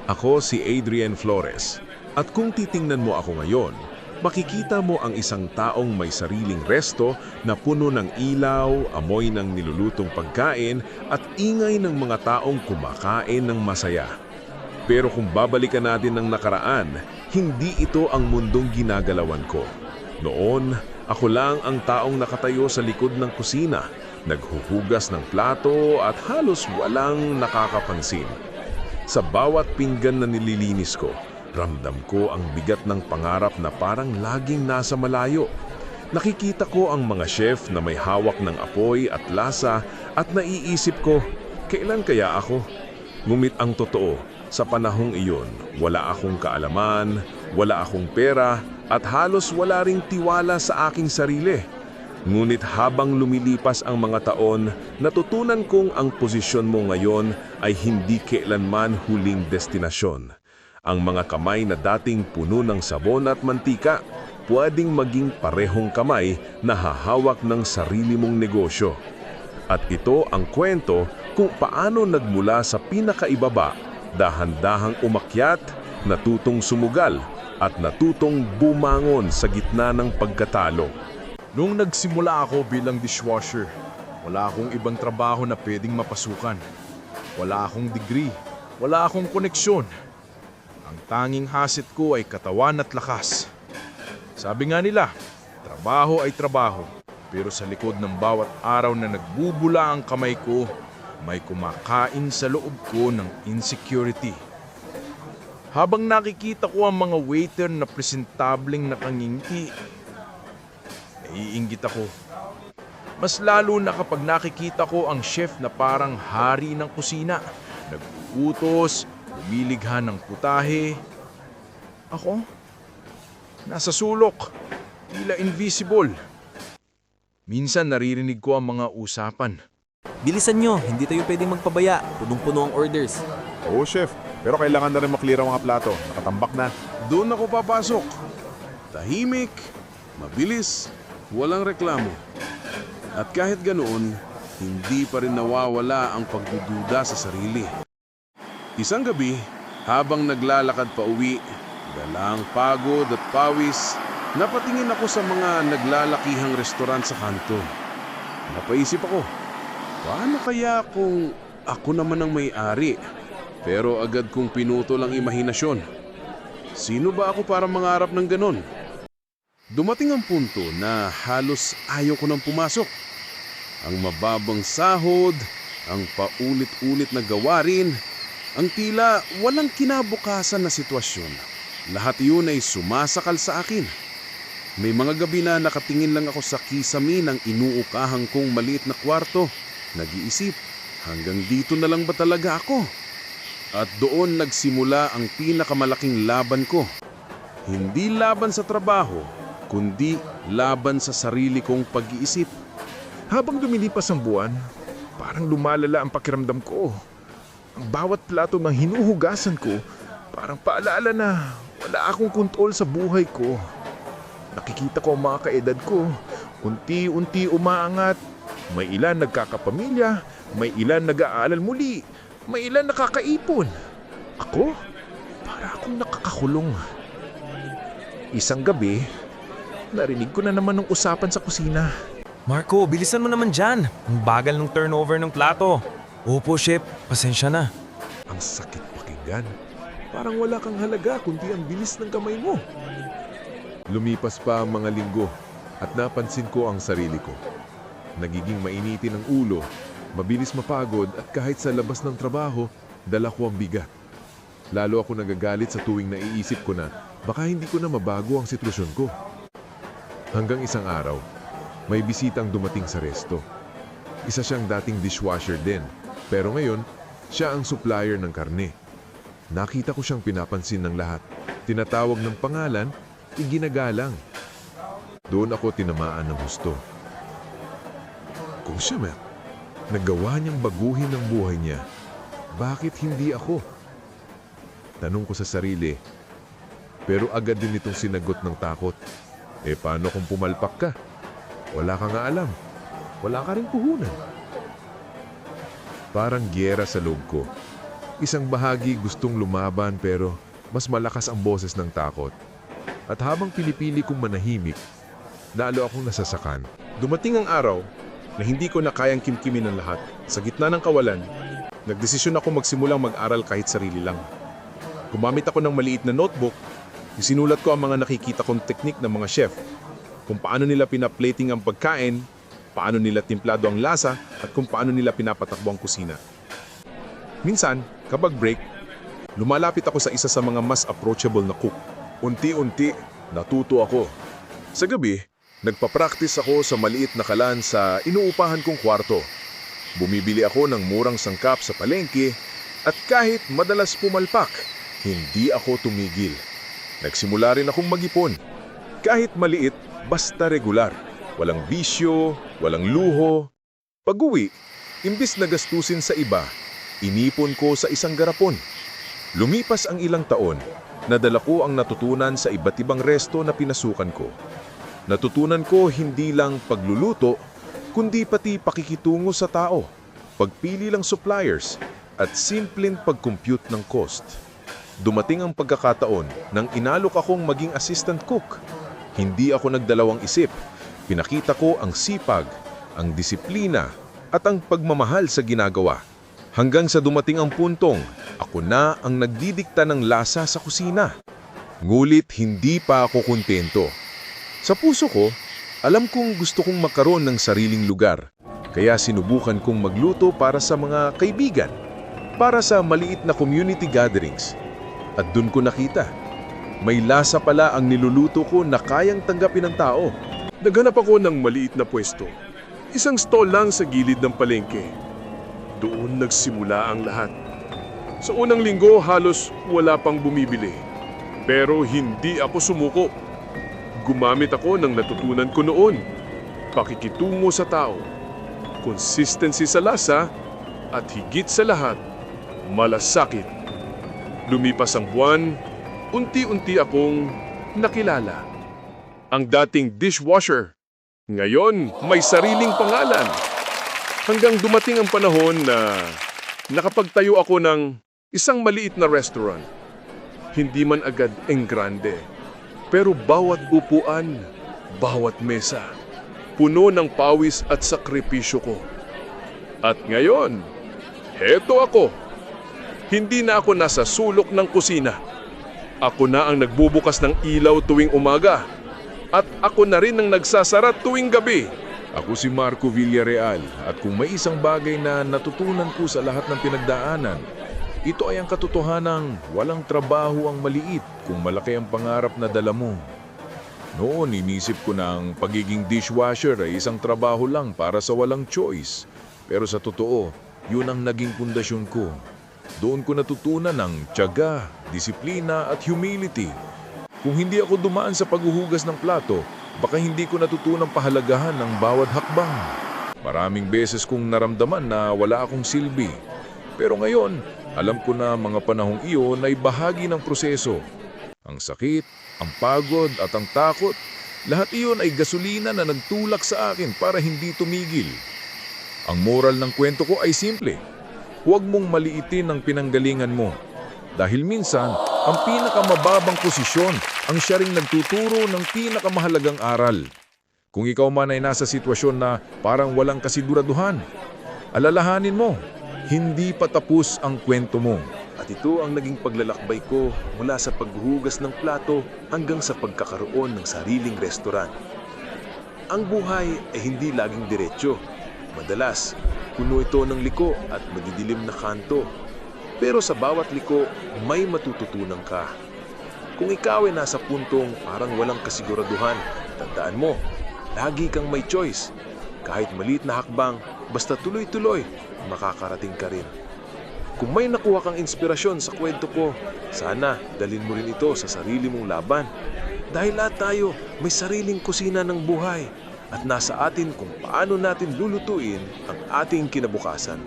Ako si Adrian Flores. At kung titingnan mo ako ngayon, makikita mo ang isang taong may sariling resto na puno ng ilaw, amoy ng nilulutong pagkain at ingay ng mga taong kumakain ng masaya. Pero kung babalikan natin ng nakaraan, hindi ito ang mundong ginagalawan ko. Noon, ako lang ang taong nakatayo sa likod ng kusina, naghuhugas ng plato at halos walang nakakapansin. Sa bawat pinggan na nililinis ko, ramdam ko ang bigat ng pangarap na parang laging nasa malayo. Nakikita ko ang mga chef na may hawak ng apoy at lasa at naiisip ko, kailan kaya ako? Ngunit ang totoo, sa panahong iyon, wala akong kaalaman, wala akong pera at halos wala ring tiwala sa aking sarili. Ngunit habang lumilipas ang mga taon, natutunan kong ang posisyon mo ngayon ay hindi kailanman huling destinasyon. Ang mga kamay na dating puno ng sabon at mantika, pwedeng maging parehong kamay na hahawak ng sarili mong negosyo. At ito ang kwento kung paano nagmula sa pinakaibaba, dahan-dahang umakyat, natutong sumugal, at natutong bumangon sa gitna ng pagkatalo. Nung nagsimula ako bilang dishwasher, wala akong ibang trabaho na pwedeng mapasukan. Wala akong degree, wala akong koneksyon. Ang tanging hasit ko ay katawan at lakas. Sabi nga nila, trabaho ay trabaho. Pero sa likod ng bawat araw na nagbubula ang kamay ko, may kumakain sa loob ko ng insecurity. Habang nakikita ko ang mga waiter na presentableng nakangingiti, naiinggit ako. Mas lalo na kapag nakikita ko ang chef na parang hari ng kusina, nag-uutos, lumiligha ng putahe. Ako, nasa sulok, tila invisible. Minsan naririnig ko ang mga usapan. Bilisan nyo, hindi tayo pwedeng magpabaya. Punong-puno ang orders. Oo, chef. Pero kailangan na rin maklear ang mga plato. Nakatambak na. Doon ako papasok. Tahimik, mabilis, walang reklamo. At kahit ganoon, hindi pa rin nawawala ang pagdududa sa sarili. Isang gabi, habang naglalakad pa uwi, dalang pagod at pawis, napatingin ako sa mga naglalakihang restoran sa kanto. Napaisip ako, paano kaya kung ako naman ang may-ari? Pero agad kong pinutol ang imahinasyon. Sino ba ako para mangarap ng ganon? Dumating ang punto na halos ayaw ko nang pumasok. Ang mababang sahod, ang paulit-ulit na gawarin, ang tila walang kinabukasan na sitwasyon. Lahat yun ay sumasakal sa akin. May mga gabi na nakatingin lang ako sa kisame ng inuukahang kong maliit na kwarto. Nag-iisip, hanggang dito na lang ba talaga ako? At doon nagsimula ang pinakamalaking laban ko. Hindi laban sa trabaho, kundi laban sa sarili kong pag-iisip. Habang lumilipas ang buwan, parang lumalala ang pakiramdam ko. Ang bawat plato ng hinuhugasan ko, parang paalala na wala akong kontrol sa buhay ko. Nakikita ko ang mga kaedad ko, unti-unti umaangat. May ilan nagkakapamilya, may ilan nag-aaral muli, may ilan nakakaipon. Ako? Para akong nakakakulong. Isang gabi, narinig ko na naman ng usapan sa kusina. Marco, bilisan mo naman dyan. Ang bagal ng turnover ng plato. Opo, chef. Pasensya na. Ang sakit pakinggan. Parang wala kang halaga kundi ang bilis ng kamay mo. Lumipas pa ang mga linggo at napansin ko ang sarili ko. Nagiging mainitin ang ulo, mabilis mapagod at kahit sa labas ng trabaho, dala ko ang bigat. Lalo ako nagagalit sa tuwing naiisip ko na baka hindi ko na mabago ang sitwasyon ko. Hanggang isang araw, may bisitang dumating sa resto. Isa siyang dating dishwasher din, pero ngayon, siya ang supplier ng karne. Nakita ko siyang pinapansin ng lahat. Tinatawag ng pangalan, iginagalang. Doon ako tinamaan ng husto. Kung siya man, nagawa niyang baguhin ang buhay niya, bakit hindi ako? Tanong ko sa sarili, pero agad din itong sinagot ng takot. Paano kung pumalpak ka? Wala ka nga alam. Wala ka rin puhunan. Parang giyera sa loob ko. Isang bahagi gustong lumaban pero mas malakas ang boses ng takot. At habang pinipili kong manahimik, lalo akong nasasakan. Dumating ang araw na hindi ko na kayang kimkimin ang lahat. Sa gitna ng kawalan, nagdesisyon ako magsimulang mag-aral kahit sarili lang. Gumamit ako ng maliit na notebook, isinulat ko ang mga nakikita kong teknik ng mga chef, kung paano nila pinaplating ang pagkain, paano nila timplado ang lasa, at kung paano nila pinapatakbo ang kusina. Minsan, kapag break, lumalapit ako sa isa sa mga mas approachable na cook. Unti-unti, natuto ako. Sa gabi, nagpa-practice ako sa maliit na kalan sa inuupahan kong kwarto. Bumibili ako ng murang sangkap sa palengke at kahit madalas pumalpak, hindi ako tumigil. Nagsimula rin akong mag-ipon. Kahit maliit, basta regular. Walang bisyo, walang luho. Pag-uwi, imbis na gastusin sa iba, inipon ko sa isang garapon. Lumipas ang ilang taon, nadala ko ang natutunan sa iba't ibang resto na pinasukan ko. Natutunan ko hindi lang pagluluto, kundi pati pakikitungo sa tao, pagpili ng suppliers, at simpleng pag-compute ng cost. Dumating ang pagkakataon nang inalok akong maging assistant cook. Hindi ako nagdalawang isip. Pinakita ko ang sipag, ang disiplina, at ang pagmamahal sa ginagawa. Hanggang sa dumating ang puntong, ako na ang nagdidikta ng lasa sa kusina. Ngulit hindi pa ako kontento. Sa puso ko, alam kong gusto kong magkaroon ng sariling lugar. Kaya sinubukan kong magluto para sa mga kaibigan, para sa maliit na community gatherings. At dun ko nakita, may lasa pala ang niluluto ko na kayang tanggapin ng tao. Naghanap ako ng maliit na pwesto. Isang stall lang sa gilid ng palengke. Doon nagsimula ang lahat. Sa unang linggo halos wala pang bumibili. Pero hindi ako sumuko. Gumamit ako ng natutunan ko noon. Pakikitungo sa tao, consistency sa lasa, at higit sa lahat, malasakit. Lumipas ang buwan, unti-unti akong nakilala. Ang dating dishwasher, ngayon may sariling pangalan. Hanggang dumating ang panahon na nakapagtayo ako ng isang maliit na restaurant. Hindi man agad enggrande, pero bawat upuan, bawat mesa, puno ng pawis at sakripisyo ko. At ngayon, heto ako. Hindi na ako nasa sulok ng kusina. Ako na ang nagbubukas ng ilaw tuwing umaga. At ako na rin ang nagsasara tuwing gabi. Ako si Marco Villarreal at kung may isang bagay na natutunan ko sa lahat ng pinagdaanan, ito ay ang katotohanang walang trabaho ang maliit kung malaki ang pangarap na dala mo. Noon inisip ko na ang pagiging dishwasher ay isang trabaho lang para sa walang choice. Pero sa totoo, yun ang naging pundasyon ko. Doon ko natutunan ang tiyaga, disiplina at humility. Kung hindi ako dumaan sa paghuhugas ng plato, baka hindi ko natutunang pahalagahan ng bawat hakbang. Maraming beses kong naramdaman na wala akong silbi. Pero ngayon, alam ko na mga panahong iyon ay bahagi ng proseso. Ang sakit, ang pagod at ang takot, lahat iyon ay gasolina na nagtulak sa akin para hindi tumigil. Ang moral ng kwento ko ay simple. Huwag mong maliitin ang pinanggalingan mo. Dahil minsan, ang pinakamababang posisyon ang siya ring nagtuturo ng pinakamahalagang aral. Kung ikaw man ay nasa sitwasyon na parang walang kasiguraduhan, alalahanin mo, hindi pa tapos ang kwento mo. At ito ang naging paglalakbay ko mula sa paghuhugas ng plato hanggang sa pagkakaroon ng sariling restaurant. Ang buhay ay hindi laging diretsyo. Madalas, puno ito ng liko at madidilim na kanto. Pero sa bawat liko, may matututunan ka. Kung ikaw ay nasa puntong parang walang kasiguraduhan, tandaan mo, lagi kang may choice. Kahit maliit na hakbang, basta tuloy-tuloy, makakarating ka rin. Kung may nakuha kang inspirasyon sa kwento ko, sana dalhin mo rin ito sa sarili mong laban. Dahil lahat tayo may sariling kusina ng buhay at nasa atin kung paano natin lulutuin ang ating kinabukasan.